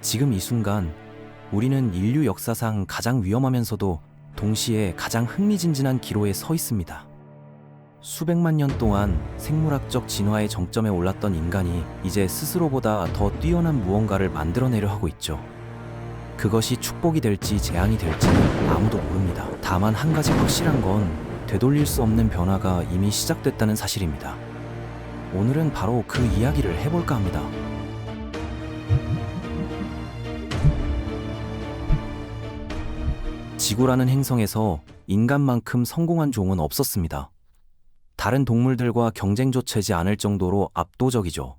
지금 이 순간 우리는 인류 역사상 가장 위험하면서도 동시에 가장 흥미진진한 기로에 서 있습니다. 수백만 년 동안 생물학적 진화의 정점에 올랐던 인간이 이제 스스로보다 더 뛰어난 무언가를 만들어내려 하고 있죠. 그것이 축복이 될지 재앙이 될지는 아무도 모릅니다. 다만 한 가지 확실한 건 되돌릴 수 없는 변화가 이미 시작됐다는 사실입니다. 오늘은 바로 그 이야기를 해볼까 합니다. 지구라는 행성에서 인간만큼 성공한 종은 없었습니다. 다른 동물들과 경쟁조차 하지 않을 정도로 압도적이죠.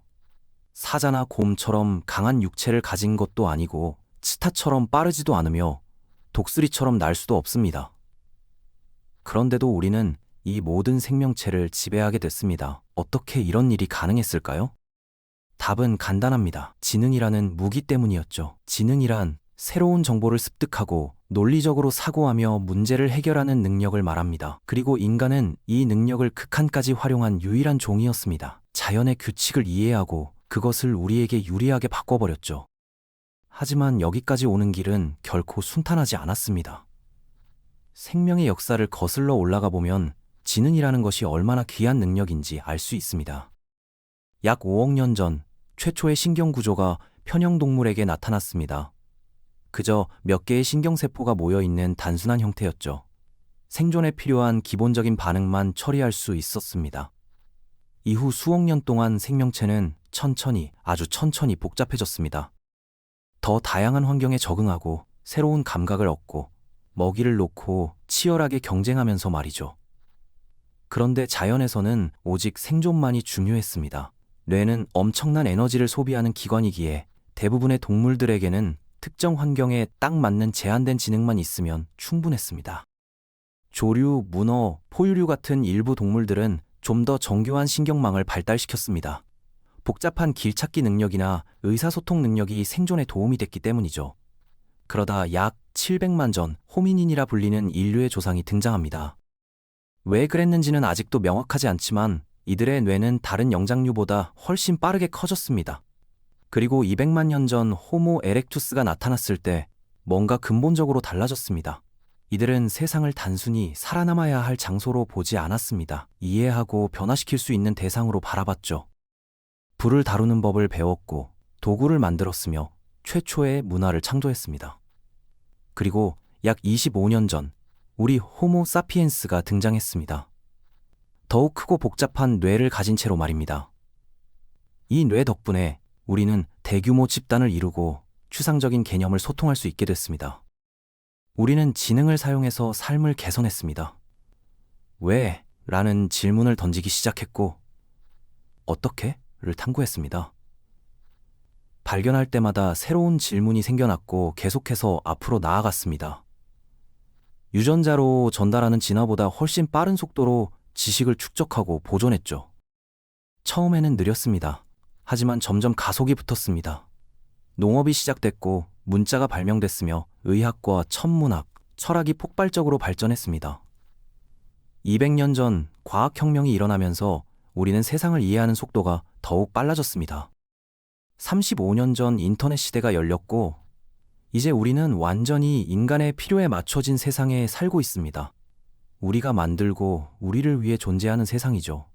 사자나 곰처럼 강한 육체를 가진 것도 아니고 치타처럼 빠르지도 않으며 독수리처럼 날 수도 없습니다. 그런데도 우리는 이 모든 생명체를 지배하게 됐습니다. 어떻게 이런 일이 가능했을까요? 답은 간단합니다. 지능이라는 무기 때문이었죠. 지능이란 새로운 정보를 습득하고 논리적으로 사고하며 문제를 해결하는 능력을 말합니다. 그리고 인간은 이 능력을 극한까지 활용한 유일한 종이었습니다. 자연의 규칙을 이해하고 그것을 우리에게 유리하게 바꿔버렸죠. 하지만 여기까지 오는 길은 결코 순탄하지 않았습니다. 생명의 역사를 거슬러 올라가 보면 지능이라는 것이 얼마나 귀한 능력인지 알 수 있습니다. 약 5억 년 전 최초의 신경구조가 편형동물에게 나타났습니다. 그저 몇 개의 신경세포가 모여있는 단순한 형태였죠. 생존에 필요한 기본적인 반응만 처리할 수 있었습니다. 이후 수억 년 동안 생명체는 천천히, 아주 천천히 복잡해졌습니다. 더 다양한 환경에 적응하고 새로운 감각을 얻고 먹이를 놓고 치열하게 경쟁하면서 말이죠. 그런데 자연에서는 오직 생존만이 중요했습니다. 뇌는 엄청난 에너지를 소비하는 기관이기에 대부분의 동물들에게는 특정 환경에 딱 맞는 제한된 지능만 있으면 충분했습니다. 조류, 문어, 포유류 같은 일부 동물들은 좀 더 정교한 신경망을 발달시켰습니다. 복잡한 길찾기 능력이나 의사소통 능력이 생존에 도움이 됐기 때문이죠. 그러다 약 700만 전 호미닌이라 불리는 인류의 조상이 등장합니다. 왜 그랬는지는 아직도 명확하지 않지만 이들의 뇌는 다른 영장류보다 훨씬 빠르게 커졌습니다. 그리고 200만 년 전 호모 에렉투스가 나타났을 때 뭔가 근본적으로 달라졌습니다. 이들은 세상을 단순히 살아남아야 할 장소로 보지 않았습니다. 이해하고 변화시킬 수 있는 대상으로 바라봤죠. 불을 다루는 법을 배웠고 도구를 만들었으며 최초의 문화를 창조했습니다. 그리고 약 25년 전 우리 호모 사피엔스가 등장했습니다. 더욱 크고 복잡한 뇌를 가진 채로 말입니다. 이 뇌 덕분에 우리는 대규모 집단을 이루고 추상적인 개념을 소통할 수 있게 됐습니다. 우리는 지능을 사용해서 삶을 개선했습니다. 왜? 라는 질문을 던지기 시작했고 어떻게? 를 탐구했습니다. 발견할 때마다 새로운 질문이 생겨났고 계속해서 앞으로 나아갔습니다. 유전자로 전달하는 진화보다 훨씬 빠른 속도로 지식을 축적하고 보존했죠. 처음에는 느렸습니다. 하지만 점점 가속이 붙었습니다. 농업이 시작됐고 문자가 발명됐으며 의학과 천문학, 철학이 폭발적으로 발전했습니다. 200년 전 과학혁명이 일어나면서 우리는 세상을 이해하는 속도가 더욱 빨라졌습니다. 35년 전 인터넷 시대가 열렸고 이제 우리는 완전히 인간의 필요에 맞춰진 세상에 살고 있습니다. 우리가 만들고 우리를 위해 존재하는 세상이죠.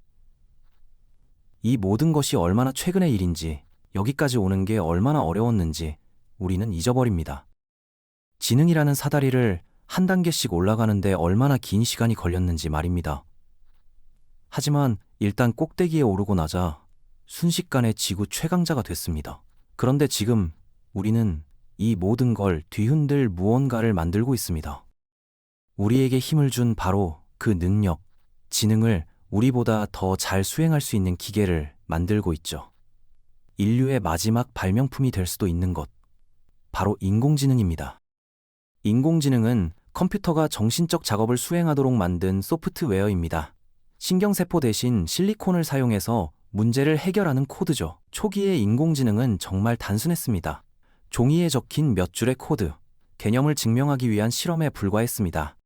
이 모든 것이 얼마나 최근의 일인지, 여기까지 오는 게 얼마나 어려웠는지 우리는 잊어버립니다. 지능이라는 사다리를 한 단계씩 올라가는데 얼마나 긴 시간이 걸렸는지 말입니다. 하지만 일단 꼭대기에 오르고 나자 순식간에 지구 최강자가 됐습니다. 그런데 지금 우리는 이 모든 걸 뒤흔들 무언가를 만들고 있습니다. 우리에게 힘을 준 바로 그 능력, 지능을 우리보다 더 잘 수행할 수 있는 기계를 만들고 있죠. 인류의 마지막 발명품이 될 수도 있는 것, 바로 인공지능입니다. 인공지능은 컴퓨터가 정신적 작업을 수행하도록 만든 소프트웨어입니다. 신경세포 대신 실리콘을 사용해서 문제를 해결하는 코드죠. 초기의 인공지능은 정말 단순했습니다. 종이에 적힌 몇 줄의 코드, 개념을 증명하기 위한 실험에 불과했습니다.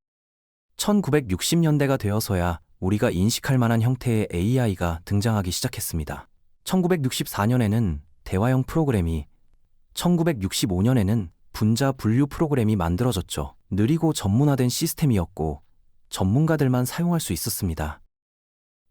1960년대가 되어서야 우리가 인식할 만한 형태의 AI가 등장하기 시작했습니다. 1964년에는 대화형 프로그램이 1965년에는 분자 분류 프로그램이 만들어졌죠. 느리고 전문화된 시스템이었고 전문가들만 사용할 수 있었습니다.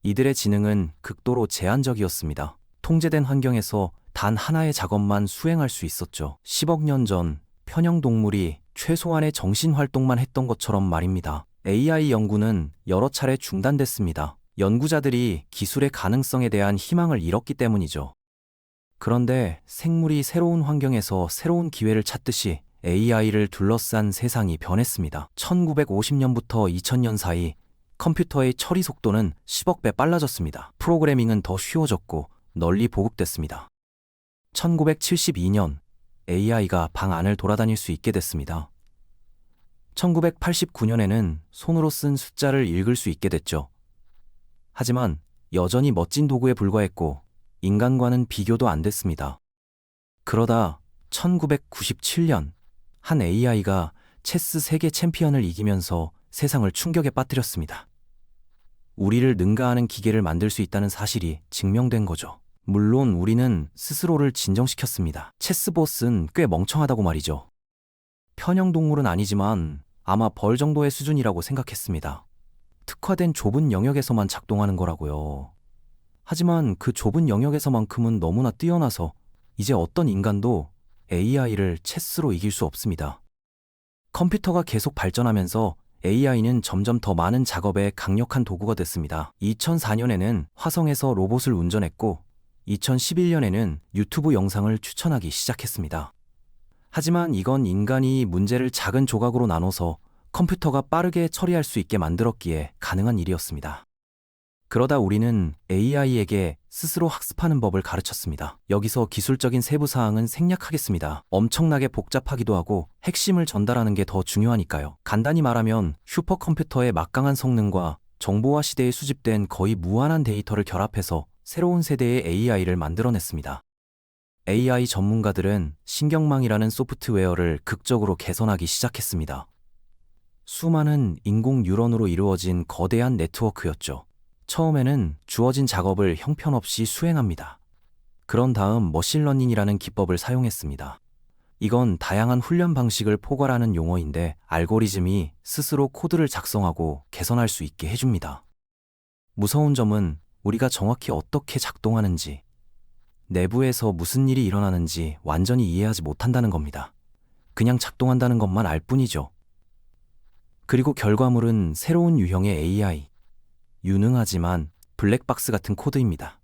이들의 지능은 극도로 제한적이었습니다. 통제된 환경에서 단 하나의 작업만 수행할 수 있었죠. 10억 년 전 편형 동물이 최소한의 정신 활동만 했던 것처럼 말입니다. AI 연구는 여러 차례 중단됐습니다. 연구자들이 기술의 가능성에 대한 희망을 잃었기 때문이죠. 그런데 생물이 새로운 환경에서 새로운 기회를 찾듯이 AI를 둘러싼 세상이 변했습니다. 1950년부터 2000년 사이 컴퓨터의 처리 속도는 10억 배 빨라졌습니다. 프로그래밍은 더 쉬워졌고 널리 보급됐습니다. 1972년 AI가 방 안을 돌아다닐 수 있게 됐습니다. 1989년에는 손으로 쓴 숫자를 읽을 수 있게 됐죠. 하지만 여전히 멋진 도구에 불과했고 인간과는 비교도 안 됐습니다. 그러다 1997년 한 AI가 체스 세계 챔피언을 이기면서 세상을 충격에 빠뜨렸습니다. 우리를 능가하는 기계를 만들 수 있다는 사실이 증명된 거죠. 물론 우리는 스스로를 진정시켰습니다. 체스 보스는 꽤 멍청하다고 말이죠. 편형 동물은 아니지만 아마 벌 정도의 수준이라고 생각했습니다. 특화된 좁은 영역에서만 작동하는 거라고요. 하지만 그 좁은 영역에서만큼은 너무나 뛰어나서 이제 어떤 인간도 AI를 체스로 이길 수 없습니다. 컴퓨터가 계속 발전하면서 AI는 점점 더 많은 작업에 강력한 도구가 됐습니다. 2004년에는 화성에서 로봇을 운전했고 2011년에는 유튜브 영상을 추천하기 시작했습니다. 하지만 이건 인간이 문제를 작은 조각으로 나눠서 컴퓨터가 빠르게 처리할 수 있게 만들었기에 가능한 일이었습니다. 그러다 우리는 AI에게 스스로 학습하는 법을 가르쳤습니다. 여기서 기술적인 세부 사항은 생략하겠습니다. 엄청나게 복잡하기도 하고 핵심을 전달하는 게 더 중요하니까요. 간단히 말하면 슈퍼컴퓨터의 막강한 성능과 정보화 시대에 수집된 거의 무한한 데이터를 결합해서 새로운 세대의 AI를 만들어냈습니다. AI 전문가들은 신경망이라는 소프트웨어를 극적으로 개선하기 시작했습니다. 수많은 인공 뉴런으로 이루어진 거대한 네트워크였죠. 처음에는 주어진 작업을 형편없이 수행합니다. 그런 다음 머신러닝이라는 기법을 사용했습니다. 이건 다양한 훈련 방식을 포괄하는 용어인데 알고리즘이 스스로 코드를 작성하고 개선할 수 있게 해줍니다. 무서운 점은 우리가 정확히 어떻게 작동하는지, 내부에서 무슨 일이 일어나는지 완전히 이해하지 못한다는 겁니다. 그냥 작동한다는 것만 알 뿐이죠. 그리고 결과물은 새로운 유형의 AI, 유능하지만 블랙박스 같은 코드입니다.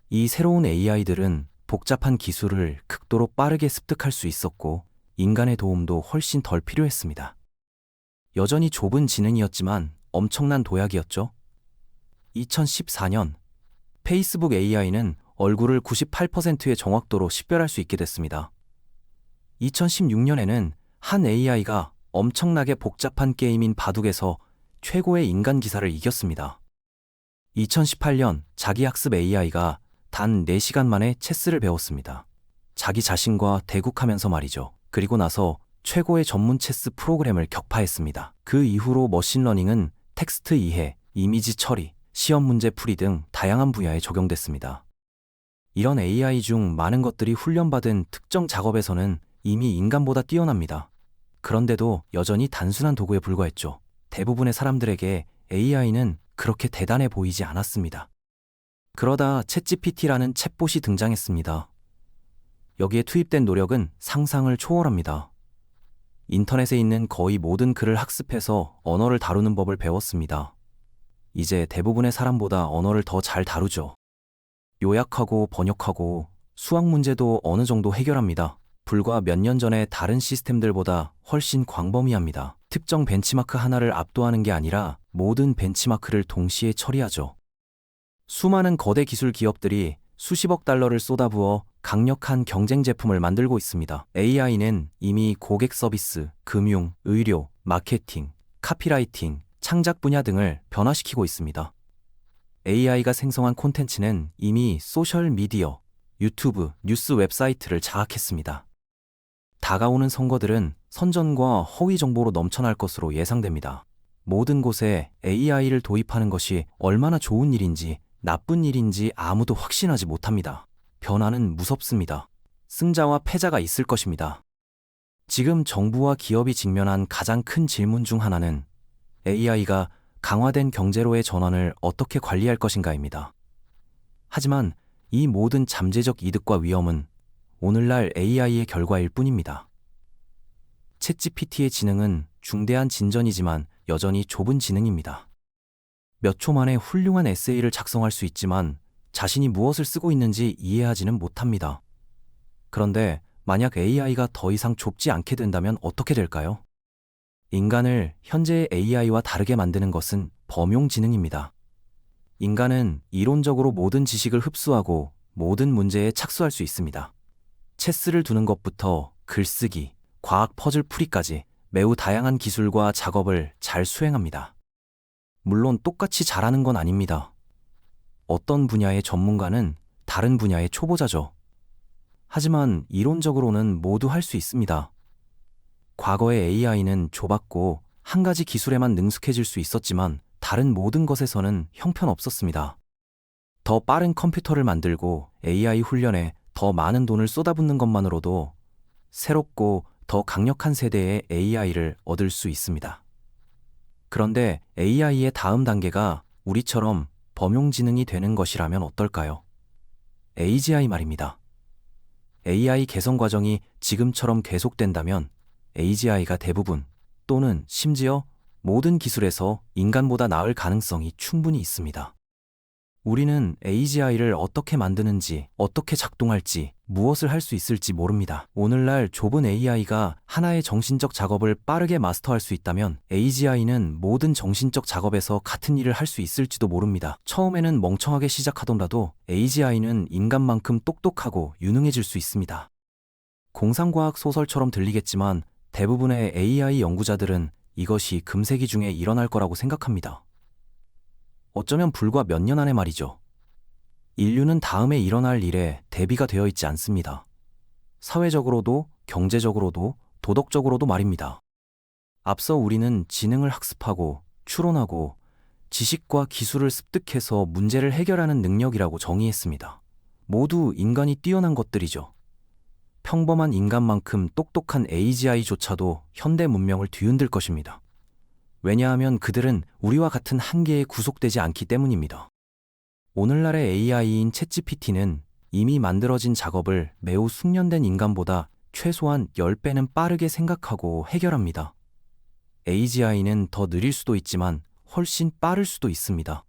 이 새로운 AI들은 복잡한 기술을 극도로 빠르게 습득할 수 있었고 인간의 도움도 훨씬 덜 필요했습니다. 여전히 좁은 지능이었지만 엄청난 도약이었죠. 2014년 페이스북 AI는 얼굴을 98%의 정확도로 식별할 수 있게 됐습니다. 2016년에는 한 AI가 엄청나게 복잡한 게임인 바둑에서 최고의 인간 기사를 이겼습니다. 2018년 자기학습 AI가 단 4시간 만에 체스를 배웠습니다. 자기 자신과 대국하면서 말이죠. 그리고 나서 최고의 전문 체스 프로그램을 격파했습니다. 그 이후로 머신러닝은 텍스트 이해, 이미지 처리, 시험 문제 풀이 등 다양한 분야에 적용됐습니다. 이런 AI 중 많은 것들이 훈련받은 특정 작업에서는 이미 인간보다 뛰어납니다. 그런데도 여전히 단순한 도구에 불과했죠. 대부분의 사람들에게 AI는 그렇게 대단해 보이지 않았습니다. 그러다 챗GPT라는 챗봇이 등장했습니다. 여기에 투입된 노력은 상상을 초월합니다. 인터넷에 있는 거의 모든 글을 학습해서 언어를 다루는 법을 배웠습니다. 이제 대부분의 사람보다 언어를 더 잘 다루죠. 요약하고 번역하고 수학 문제도 어느 정도 해결합니다. 불과 몇 년 전에 다른 시스템들보다 훨씬 광범위합니다. 특정 벤치마크 하나를 압도하는 게 아니라 모든 벤치마크를 동시에 처리하죠. 수많은 거대 기술 기업들이 수십억 달러를 쏟아부어 강력한 경쟁 제품을 만들고 있습니다. AI는 이미 고객 서비스, 금융, 의료, 마케팅, 카피라이팅, 창작 분야 등을 변화시키고 있습니다. AI가 생성한 콘텐츠는 이미 소셜미디어, 유튜브, 뉴스 웹사이트를 장악했습니다. 다가오는 선거들은 선전과 허위 정보로 넘쳐날 것으로 예상됩니다. 모든 곳에 AI를 도입하는 것이 얼마나 좋은 일인지 나쁜 일인지 아무도 확신하지 못합니다. 변화는 무섭습니다. 승자와 패자가 있을 것입니다. 지금 정부와 기업이 직면한 가장 큰 질문 중 하나는 AI가 강화된 경제로의 전환을 어떻게 관리할 것인가입니다. 하지만 이 모든 잠재적 이득과 위험은 오늘날 AI의 결과일 뿐입니다. 챗GPT의 지능은 중대한 진전이지만 여전히 좁은 지능입니다. 몇 초 만에 훌륭한 에세이를 작성할 수 있지만 자신이 무엇을 쓰고 있는지 이해하지는 못합니다. 그런데 만약 AI가 더 이상 좁지 않게 된다면 어떻게 될까요? 인간을 현재의 AI와 다르게 만드는 것은 범용지능입니다. 인간은 이론적으로 모든 지식을 흡수하고 모든 문제에 착수할 수 있습니다. 체스를 두는 것부터 글쓰기, 과학 퍼즐 풀이까지 매우 다양한 기술과 작업을 잘 수행합니다. 물론 똑같이 잘하는 건 아닙니다. 어떤 분야의 전문가는 다른 분야의 초보자죠. 하지만 이론적으로는 모두 할 수 있습니다. 과거의 AI는 좁았고 한 가지 기술에만 능숙해질 수 있었지만 다른 모든 것에서는 형편없었습니다. 더 빠른 컴퓨터를 만들고 AI 훈련에 더 많은 돈을 쏟아붓는 것만으로도 새롭고 더 강력한 세대의 AI를 얻을 수 있습니다. 그런데 AI의 다음 단계가 우리처럼 범용지능이 되는 것이라면 어떨까요? AGI 말입니다. AI 개선 과정이 지금처럼 계속된다면 AGI가 대부분 또는 심지어 모든 기술에서 인간보다 나을 가능성이 충분히 있습니다. 우리는 AGI를 어떻게 만드는지, 어떻게 작동할지, 무엇을 할 수 있을지 모릅니다. 오늘날 좁은 AI가 하나의 정신적 작업을 빠르게 마스터할 수 있다면 AGI는 모든 정신적 작업에서 같은 일을 할 수 있을지도 모릅니다. 처음에는 멍청하게 시작하더라도 AGI는 인간만큼 똑똑하고 유능해질 수 있습니다. 공상과학 소설처럼 들리겠지만 대부분의 AI 연구자들은 이것이 금세기 중에 일어날 거라고 생각합니다. 어쩌면 불과 몇 년 안에 말이죠. 인류는 다음에 일어날 일에 대비가 되어 있지 않습니다. 사회적으로도, 경제적으로도, 도덕적으로도 말입니다. 앞서 우리는 지능을 학습하고, 추론하고, 지식과 기술을 습득해서 문제를 해결하는 능력이라고 정의했습니다. 모두 인간이 뛰어난 것들이죠. 평범한 인간만큼 똑똑한 AGI조차도 현대 문명을 뒤흔들 것입니다. 왜냐하면 그들은 우리와 같은 한계에 구속되지 않기 때문입니다. 오늘날의 AI인 챗GPT는 이미 만들어진 작업을 매우 숙련된 인간보다 최소한 10배는 빠르게 생각하고 해결합니다. AGI는 더 느릴 수도 있지만 훨씬 빠를 수도 있습니다.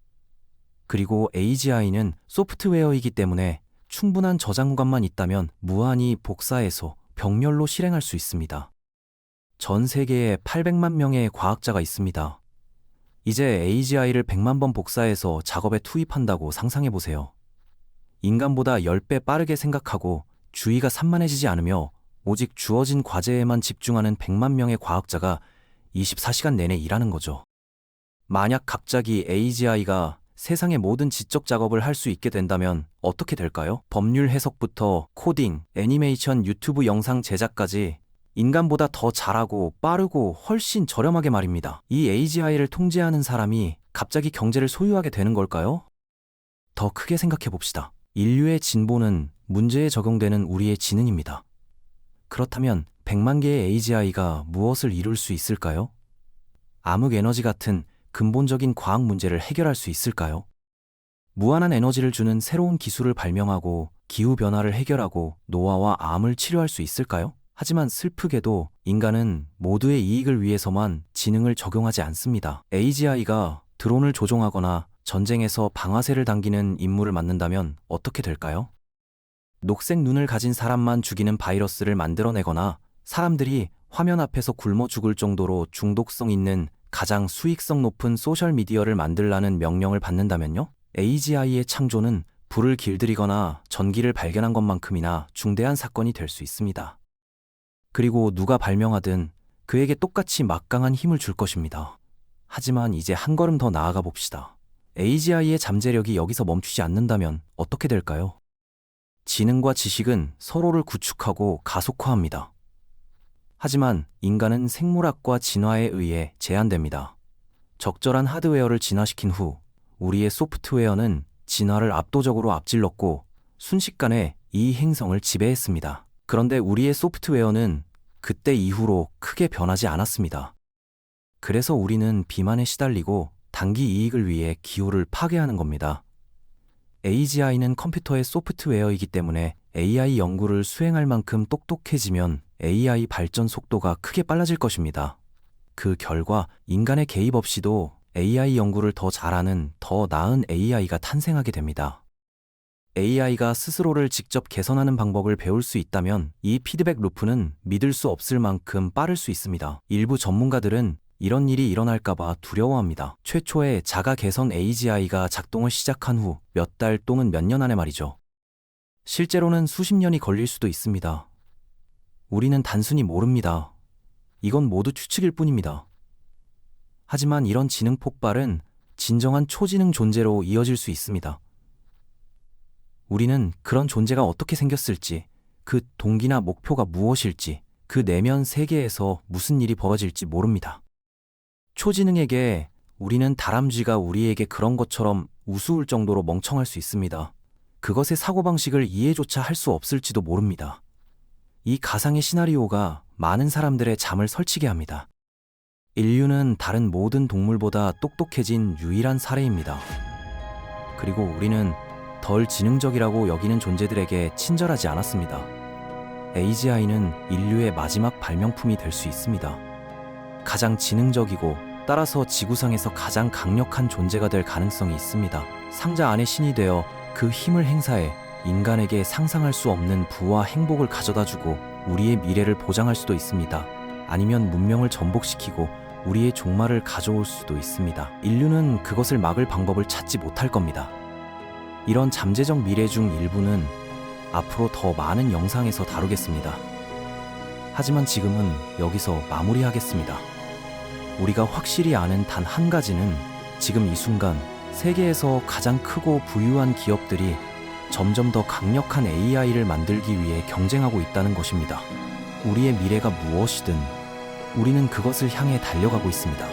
그리고 AGI는 소프트웨어이기 때문에 충분한 저장관만 있다면 무한히 복사해서 병렬로 실행할 수 있습니다. 전 세계에 800만 명의 과학자가 있습니다. 이제 AGI를 100만 번 복사해서 작업에 투입한다고 상상해보세요. 인간보다 10배 빠르게 생각하고 주의가 산만해지지 않으며 오직 주어진 과제에만 집중하는 100만 명의 과학자가 24시간 내내 일하는 거죠. 만약 갑자기 AGI가 세상의 모든 지적 작업을 할 수 있게 된다면 어떻게 될까요? 법률 해석부터 코딩, 애니메이션, 유튜브 영상 제작까지 인간보다 더 잘하고 빠르고 훨씬 저렴하게 말입니다. 이 AGI를 통제하는 사람이 갑자기 경제를 소유하게 되는 걸까요? 더 크게 생각해 봅시다. 인류의 진보는 문제에 적용되는 우리의 지능입니다. 그렇다면 100만 개의 AGI가 무엇을 이룰 수 있을까요? 암흑 에너지 같은 근본적인 과학 문제를 해결할 수 있을까요? 무한한 에너지를 주는 새로운 기술을 발명하고 기후변화를 해결하고 노화와 암을 치료할 수 있을까요? 하지만 슬프게도 인간은 모두의 이익을 위해서만 지능을 적용하지 않습니다. AGI가 드론을 조종하거나 전쟁에서 방아쇠를 당기는 임무를 맡는다면 어떻게 될까요? 녹색 눈을 가진 사람만 죽이는 바이러스를 만들어내거나 사람들이 화면 앞에서 굶어 죽을 정도로 중독성 있는 가장 수익성 높은 소셜미디어를 만들라는 명령을 받는다면요? AGI의 창조는 불을 길들이거나 전기를 발견한 것만큼이나 중대한 사건이 될 수 있습니다. 그리고 누가 발명하든 그에게 똑같이 막강한 힘을 줄 것입니다. 하지만 이제 한 걸음 더 나아가 봅시다. AGI의 잠재력이 여기서 멈추지 않는다면 어떻게 될까요? 지능과 지식은 서로를 구축하고 가속화합니다. 하지만 인간은 생물학과 진화에 의해 제한됩니다. 적절한 하드웨어를 진화시킨 후 우리의 소프트웨어는 진화를 압도적으로 앞질렀고 순식간에 이 행성을 지배했습니다. 그런데 우리의 소프트웨어는 그때 이후로 크게 변하지 않았습니다. 그래서 우리는 비만에 시달리고 단기 이익을 위해 기후를 파괴하는 겁니다. AGI는 컴퓨터의 소프트웨어이기 때문에 AI 연구를 수행할 만큼 똑똑해지면 AI 발전 속도가 크게 빨라질 것입니다. 그 결과 인간의 개입 없이도 AI 연구를 더 잘하는 더 나은 AI가 탄생하게 됩니다. AI가 스스로를 직접 개선하는 방법을 배울 수 있다면 이 피드백 루프는 믿을 수 없을 만큼 빠를 수 있습니다. 일부 전문가들은 이런 일이 일어날까봐 두려워합니다. 최초의 자가 개선 AGI가 작동을 시작한 후 몇 달 또는 몇 년 안에 말이죠. 실제로는 수십 년이 걸릴 수도 있습니다. 우리는 단순히 모릅니다. 이건 모두 추측일 뿐입니다. 하지만 이런 지능 폭발은 진정한 초지능 존재로 이어질 수 있습니다. 우리는 그런 존재가 어떻게 생겼을지, 그 동기나 목표가 무엇일지, 그 내면 세계에서 무슨 일이 벌어질지 모릅니다. 초지능에게 우리는 다람쥐가 우리에게 그런 것처럼 우스울 정도로 멍청할 수 있습니다. 그것의 사고방식을 이해조차 할 수 없을지도 모릅니다. 이 가상의 시나리오가 많은 사람들의 잠을 설치게 합니다. 인류는 다른 모든 동물보다 똑똑해진 유일한 사례입니다. 그리고 우리는 덜 지능적이라고 여기는 존재들에게 친절하지 않았습니다. AGI는 인류의 마지막 발명품이 될 수 있습니다. 가장 지능적이고 따라서 지구상에서 가장 강력한 존재가 될 가능성이 있습니다. 상자 안의 신이 되어 그 힘을 행사해 인간에게 상상할 수 없는 부와 행복을 가져다주고 우리의 미래를 보장할 수도 있습니다. 아니면 문명을 전복시키고 우리의 종말을 가져올 수도 있습니다. 인류는 그것을 막을 방법을 찾지 못할 겁니다. 이런 잠재적 미래 중 일부는 앞으로 더 많은 영상에서 다루겠습니다. 하지만 지금은 여기서 마무리하겠습니다. 우리가 확실히 아는 단 한 가지는 지금 이 순간 세계에서 가장 크고 부유한 기업들이 점점 더 강력한 AI를 만들기 위해 경쟁하고 있다는 것입니다. 우리의 미래가 무엇이든 우리는 그것을 향해 달려가고 있습니다.